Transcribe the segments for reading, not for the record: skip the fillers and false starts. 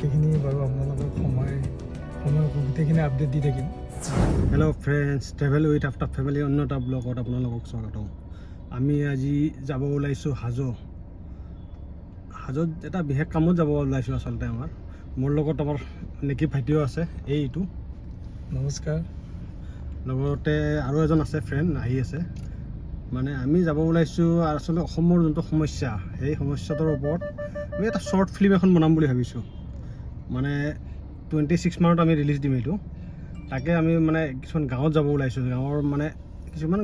বাকীখিনি বাৰু আপোনালোকক সময় গোটেইখিনি আপডেট দি থাকিম। Hello' friends, travel with after family অন্য এটা ব্লগত আপোনালোকক স্বাগতম। আমি আজি যাব ওলাইছোঁ হাজোত এটা বিশেষ কামত যাব ওলাইছোঁ। আচলতে মোৰ লগত আমাৰ নেকি ভাইটিও আছে, এইটো নমস্কাৰ। লগতে আৰু এজন আছে, ফ্ৰেণ্ড আহি আছে। মানে আমি যাব ওলাইছোঁ আচলতে অসমৰ যোনটো সমস্যা, সেই সমস্যাটোৰ ওপৰত আমি এটা শ্বৰ্ট ফিল্ম এখন বনাম বুলি ভাবিছোঁ। মানে 26 মানত আমি ৰিলিজ দিম এইটো। তাকে আমি মানে কিছুমান গাঁৱত যাব ওলাইছোঁ। গাঁৱৰ মানে কিছুমান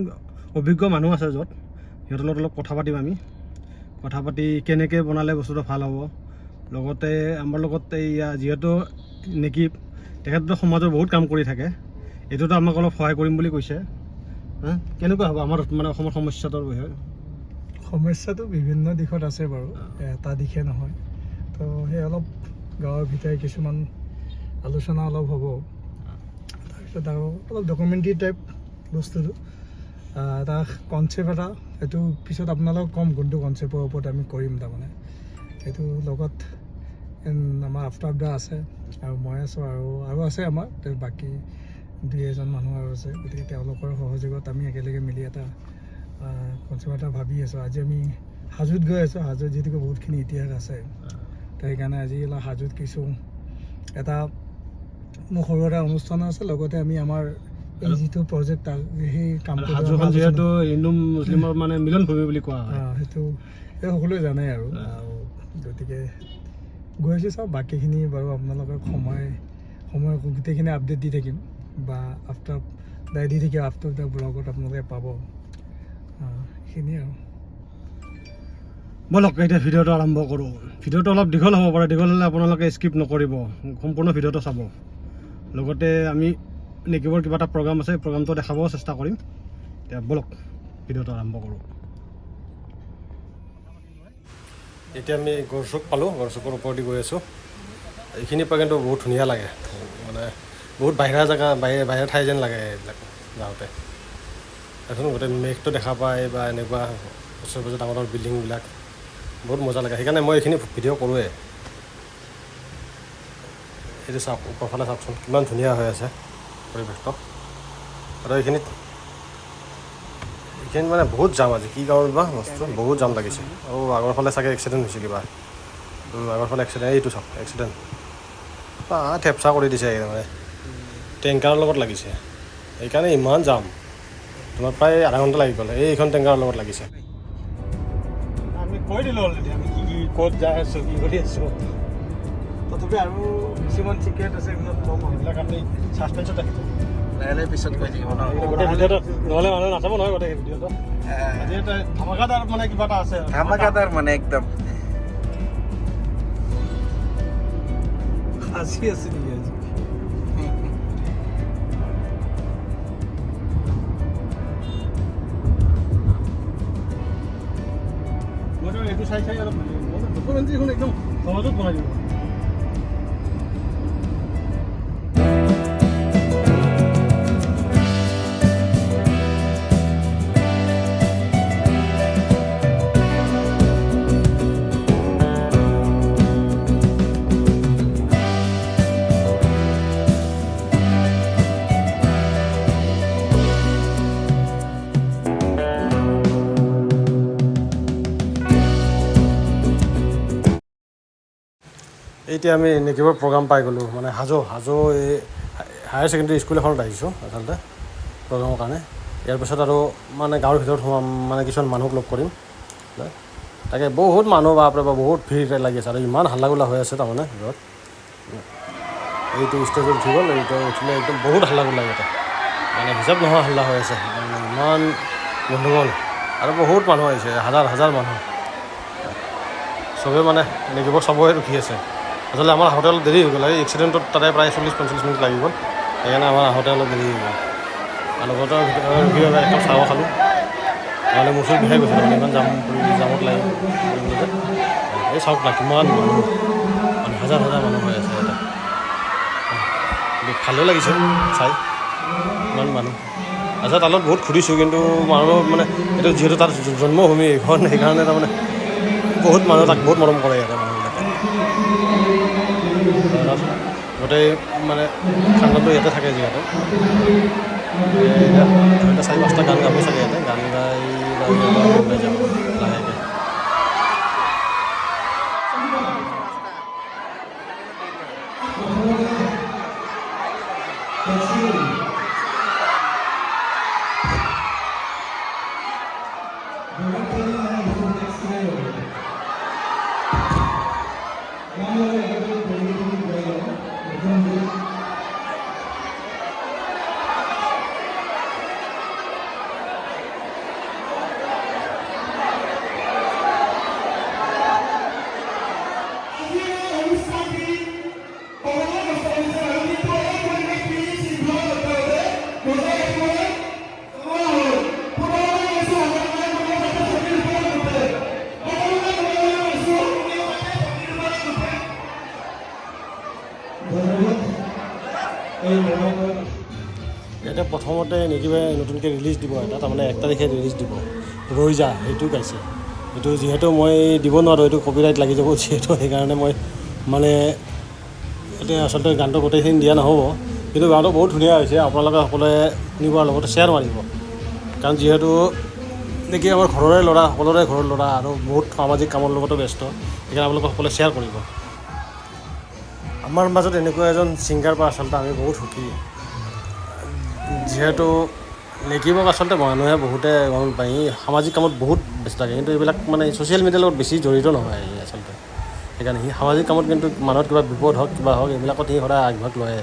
অভিজ্ঞ মানুহ আছে য'ত, সিহঁতৰ লগত অলপ কথা পাতিম। আমি কথা পাতি কেনেকৈ বনালে বস্তুটো ভাল হ'ব। লগতে আমাৰ লগত এইয়া যিহেতু নেকি তেখেতটো সমাজৰ বহুত কাম কৰি থাকে, এইটোতো আমাক অলপ সহায় কৰিম বুলি কৈছে। কেনেকুৱা হ'ব আমাৰ মানে অসমৰ সমস্যাটোৰ বিষয়ে? সমস্যাটো বিভিন্ন দিশত আছে বাৰু, এটা দিশে নহয়। তো সেই অলপ গাঁৱৰ ভিতৰে কিছুমান আলোচনা অলপ হ'ব। তাৰপিছত আৰু অলপ ডকুমেণ্টাৰী টাইপ বস্তুটো, এটা কনচেপ্ট এটা, সেইটো পিছত আপোনালোকক ক'ম কোনটো কনচেপ্টৰ ওপৰত আমি কৰিম। তাৰমানে সেইটো লগত আমাৰ আফতাব দা আছে আৰু মই আছোঁ, আৰু আছে আমাৰ বাকী 2-এজন মানুহ আৰু আছে। গতিকে তেওঁলোকৰ সহযোগত আমি একেলগে মিলি এটা কনচেপ্ট এটা ভাবি আছোঁ। আজি আমি হাজোত গৈ আছোঁ। হাজোত যিহেতুকে বহুতখিনি ইতিহাস আছে, তো সেইকাৰণে আজি হাজোত কিছু এটা মোৰ সৰু এটা অনুষ্ঠান আছে। লগতে আমি আমাৰ এই যিটো প্ৰজেক্ট সেই কামটো যিহেতু হিন্দু মুছলিমৰ মানে মিলন ভূমি বুলি কোৱা হয়, সেইটো সকলোৱে জানে আৰু গতিকে গৈ আছোঁ। চাওঁ বাকীখিনি বাৰু আপোনালোকক সময় গোটেইখিনি আপডেট দি থাকিম, বা আফটাৰ দি থাকিম। আফটাৰ দ্য ব্লগত আপোনালোকে পাব সেইখিনি আৰু। ব'লক এতিয়া ভিডিঅ'টো আৰম্ভ কৰোঁ। ভিডিঅ'টো অলপ দীঘল হ'ব পাৰে, দীঘল হ'লে আপোনালোকে স্কিপ নকৰিব, সম্পূৰ্ণ ভিডিঅ'টো চাব। লগতে আমি নেকিবৰ কিবা এটা প্ৰগ্ৰাম আছে, প্ৰগ্ৰামটো দেখাব চেষ্টা কৰিম। এতিয়া ব'লক ভিডিঅ'টো আৰম্ভ কৰোঁ। এতিয়া আমি গড়চুক পালোঁ, গড়চুকৰ ওপৰেদি গৈ আছোঁ। এইখিনিৰ পৰা কিন্তু বহুত ধুনীয়া লাগে, মানে বহুত বাহিৰা জেগা, বাহিৰা ঠাই যেন লাগে এইবিলাক যাওঁতে। তাৰপিছত গোটেই মেঘটো দেখা পায় বা এনেকুৱা ওচৰে পাঁজৰে ডাঙৰ ডাঙৰ বিল্ডিংবিলাক, বহুত মজা লাগে। সেইকাৰণে মই এইখিনি ভিডিঅ' কৰোঁৱে। এইটো চাওক, ওপৰফালে চাওকচোন কিমান ধুনীয়া হৈ আছে পৰিৱেশটো। আৰু এইখিনিত মানে বহুত জাম আজি, কি কাৰণ বা বস্তু বহুত জাম লাগিছে। আৰু আগৰ ফালে চাগে এক্সিডেণ্ট হৈছে কিবা, আগৰ ফালে এক্সিডেণ্ট, এইটো চাওক এক্সিডেণ্ট, থেপচা কৰি দিছে মানে টেংকাৰৰ লগত লাগিছে। সেইকাৰণে ইমান জাম, তোমাৰ প্ৰায় আধা ঘণ্টা লাগি গ'ল এইখন টেংকাৰৰ লগত লাগিছে। আমি কৈ দিলোঁ অলৰেডি আমি কি ক'ত যাই আছোঁ, কি কৰি আছোঁ। তথাপি আৰু কিছুমান চিক্ৰেট আছে, সেইবিলাক আমি ছাছপেন্সত ৰাখিছোঁ। পিছত কৈ থাকিব গোটেই ভিডিঅ'টো, নহ'লে মানুহে নাচাব নহয় গোটেই ভিডিঅ'টো। আজি এটা ধামাকাদাৰ মানে কিবা এটা আছে, ধামাকাদাৰ মানে একদম সাঁচি আছে নেকি আজি? মইতো এইটো চাই অলপ ডকুমেণ্টাৰীখন একদম সহজত বনাই দিব। এতিয়া আমি নেকিবৰ প্ৰগ্ৰাম পাই গ'লোঁ, মানে হাজো এই হায়াৰ ছেকেণ্ডেৰী স্কুল এখনত আহিছোঁ আচলতে প্ৰগ্ৰামৰ কাৰণে। ইয়াৰ পিছত আৰু মানে গাঁৱৰ ভিতৰত সোমাম, মানে কিছুমান মানুহক লগ কৰিম। তাকে বহুত মানুহ বাপৰে বা বহুত ভিৰ লাগি আছে, আৰু ইমান হাল্লা গোল্লা হৈ আছে তাৰমানে ভিতৰত। এইটো ষ্টেজত উঠি গ'ল, এইটো উঠিলে একদম বহুত হাল্লা গোল্লা ইয়াতে, মানে হিচাপ নোহোৱা হাল্লা হৈ আছে, ইমান গণ্ডগোল। আৰু বহুত মানুহ আহিছে, হাজাৰ হাজাৰ মানুহ, চবেই মানে নেকিবৰ চবৰে ৰখি আছে। আচলতে আমাৰ আহোঁতে অলপ দেৰি হৈ গ'ল, এই এক্সিডেণ্টত তাতে প্ৰায় 40-45 মিনিট লাগি গ'ল। সেইকাৰণে আমাৰ আহোঁতে অলপ দেৰি হৈ গ'ল। আৰু লগতে ৰখি একদম চাহ খালোঁ, নহ'লে মোৰ ওচৰত বিষাই গৈছিলে, মানে ইমান জামত লাগি এই চাওক না কিমান মানুহ, মানে হাজাৰ হাজাৰ মানুহ হৈ আছে ইয়াতে। ভালেই লাগিছে চাই, ইমান মানুহ। আচ্ছা, তালত বহুত ঘূৰিছোঁ, কিন্তু মানুহ মানে এইটো যিহেতু তাৰ জন্মভূমি এইখন, সেইকাৰণে তাৰমানে বহুত মানুহ তাক বহুত মৰম কৰে ইয়াতে মানুহবিলাকে। গোটেই মানে খানটো ইয়াতে থাকে যিহেতু এতিয়া 4-5টা গান গাব চাগে ইয়াতে গান গাই ওলাই যাব লাহেকৈ এতিয়া প্ৰথমতে নেকিবাই নতুনকৈ ৰিলিজ দিব এটা তাৰমানে 1 তাৰিখে ৰিলিজ দিব ৰৈ যা সেইটো গাইছে এইটো যিহেতু মই দিব নোৱাৰোঁ এইটো কপিৰাইট লাগি যাব যিহেতু সেইকাৰণে মই মানে এতিয়া আচলতে গানটো গোটেইখিনি দিয়া নহ'ব কিন্তু গানটো বহুত ধুনীয়া হৈছে আপোনালোকে সকলোৱে শুনিবৰ লগতে শ্বেয়াৰ মাৰিব কাৰণ যিহেতু নেকি আমাৰ ঘৰৰে ল'ৰা সকলোৰে ঘৰৰ ল'ৰা আৰু বহুত সামাজিক কামৰ লগতো ব্যস্ত সেইকাৰণে আপোনালোকে সকলোৱে শ্বেয়াৰ কৰিব আমাৰ মাজত এনেকুৱা এজন ছিংগাৰ পৰা আচলতে আমি বহুত সুখী যিহেতু নেকিবক আচলতে মানুহে বহুতে গম পায় সামাজিক কামত বহুত ব্যস্ত থাকে কিন্তু এইবিলাক মানে ছ'চিয়েল মিডিয়াৰ লগত বেছি জড়িত নহয় আচলতে সেইকাৰণে সি সামাজিক কামত কিন্তু মানুহৰ কিবা বিপদ হওক কিবা হওক এইবিলাকত সি সদায় আগভাগ লয়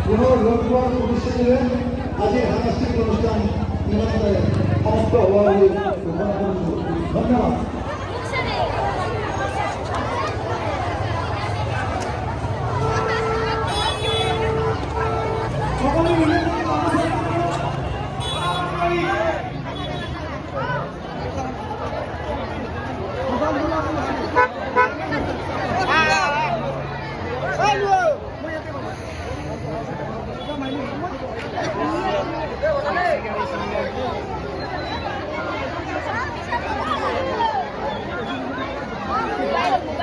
পুনৰ লগ পোৱাৰ ভৱিষ্যতেৰে আজিৰ সাংস্কৃতিক অনুষ্ঠান ইমানতে সমাপ্ত হোৱা বুলি ঘোষণা কৰিছোঁ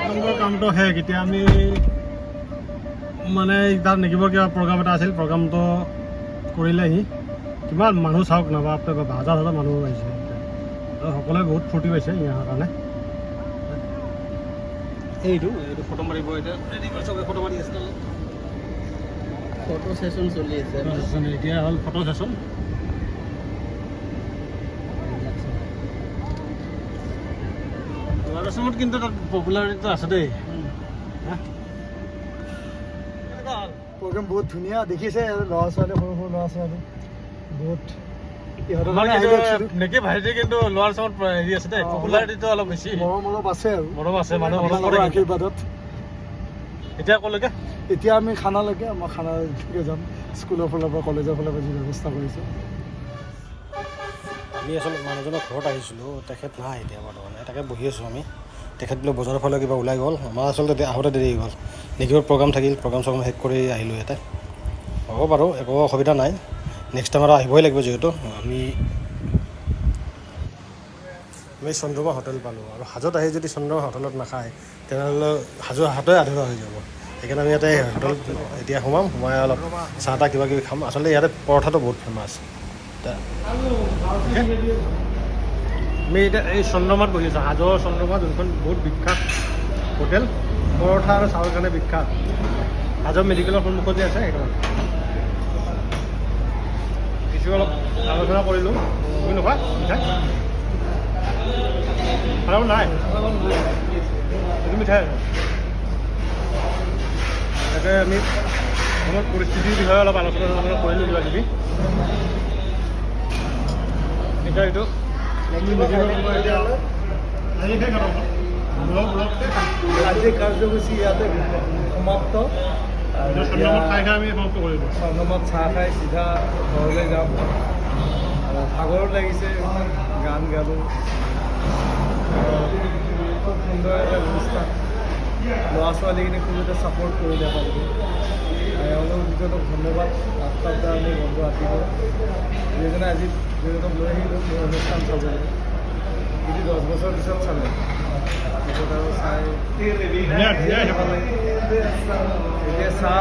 ধন্যবাদ কামটো শেষ এতিয়া আমি মানে তাত নেকিবৰ কিবা প্ৰগ্ৰাম এটা আছিল প্ৰগ্ৰামটো কৰিলেহি কিমান মানুহ চাওক নাবা হাজাৰ হাজাৰ মানুহ আহিছে আৰু সকলোৱে বহুত ফূৰ্তি পাইছে ইয়াৰ কাৰণে এইটো ফটো মাৰিব এতিয়া চবে ফটো মাৰি আছে ফটো সেশন চলি আছে এতিয়া হ'ল ফটো সেশন ল'ৰাচমত কিন্তু তাত পপুলাৰিটিটো আছে দেই প্ৰগ্ৰেম বহুত ধুনীয়া দেখিছে ল'ৰা ছোৱালী সৰু সৰু ল'ৰা ছোৱালী বহুত নেকি ভাইটি কিন্তু ল'ৰা চমত হেৰি আছে দেই পপুলাৰিটিটো অলপ বেছি মৰম অলপ আছে আৰু মৰম আছে মানুহ আশীৰ্বাদত এতিয়া ক'লৈকে এতিয়া আমি খানালৈকে আমাৰ খানালৈকে যাম স্কুলৰ ফালৰ পৰা কলেজৰ ফালৰ পৰা যি ব্যৱস্থা কৰিছে আমি আচলতে মানুহজনৰ ঘৰত আহিছিলোঁ তেখেত নাই এতিয়া বৰ্তমানে তাকে বহি আছোঁ আমি তেখেত বোলে বজাৰৰ ফালে কিবা ওলাই গ'ল আমাৰ আচলতে আহোঁতে দেৰি গ'ল নেকিবৰ প্ৰগ্ৰাম থাকিল প্ৰগ্ৰাম চগ্ৰাম শেষ কৰি আহিলোঁ ইয়াতে হ'ব বাৰু একো অসুবিধা নাই নেক্সট টাইম আৰু আহিবই লাগিব যিহেতু আমি চন্দ্ৰমা হোটেল পালোঁ আৰু হাজোত আহি যদি চন্দ্ৰমা হোটেলত নাখায় তেনেহ'লে হাজো হাতে আধৰুৱা হৈ যাব সেইকাৰণে আমি ইয়াতে হোটেল এতিয়া সোমাই অলপ চাহ তাহ কিবা কিবি খাম আচলতে ইয়াতে পৰঠাটো বহুত ফেমাছ আমি এতিয়া এই চন্দ্ৰমাত বহি আছোঁ হাজোৰ চন্দ্ৰমা যোনখন বহুত বিখ্যাত হোটেল পৰঠা আৰু চাহৰ কাৰণে বিখ্যাত হাজো মেডিকেলৰ সন্মুখত যে আছে সেইখন কিছু অলপ আলোচনা কৰিলোঁ তুমি নকৰা মিঠাই আৰু নাই এইটো মিঠাই তাকে আমি অসমৰ পৰিস্থিতিৰ বিষয়ে অলপ আলোচনা কৰিলোঁ কিবা কিবি। এতিয়া এইটো আজি কাৰ্যসূচী ইয়াতে সমাপ্ত। চন্দ্ৰমত চাহ খাই চিধা ঘৰলৈ যাম। আৰু ভাগৰো লাগিছে, গান গালোঁ। খুব সুন্দৰ এটা অনুষ্ঠান, ল'ৰা ছোৱালীখিনি খুব এটা ছাপোৰ্ট কৰিলে আপোনালোকে। এওঁলোক দুজনক ধন্যবাদ। ৰাস্তাৰ কাৰণে বন্ধু ৰাতিব যিজনে আজি দুজনক লৈ আহিলোঁ মোৰ অনুষ্ঠান চাবলৈ। যদি 10 বছৰ পিছত চালে তাৰপিছত আৰু চাই এতিয়া চাহ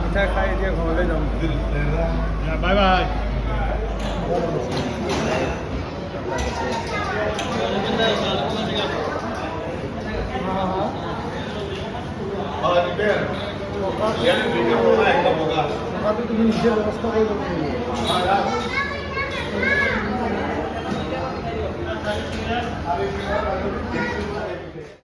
মিঠাই খাই এতিয়া ঘৰলৈ যাম। Bye bye. থকাটো তুমি নিজে ব্যৱস্থা কৰিব লাগিব।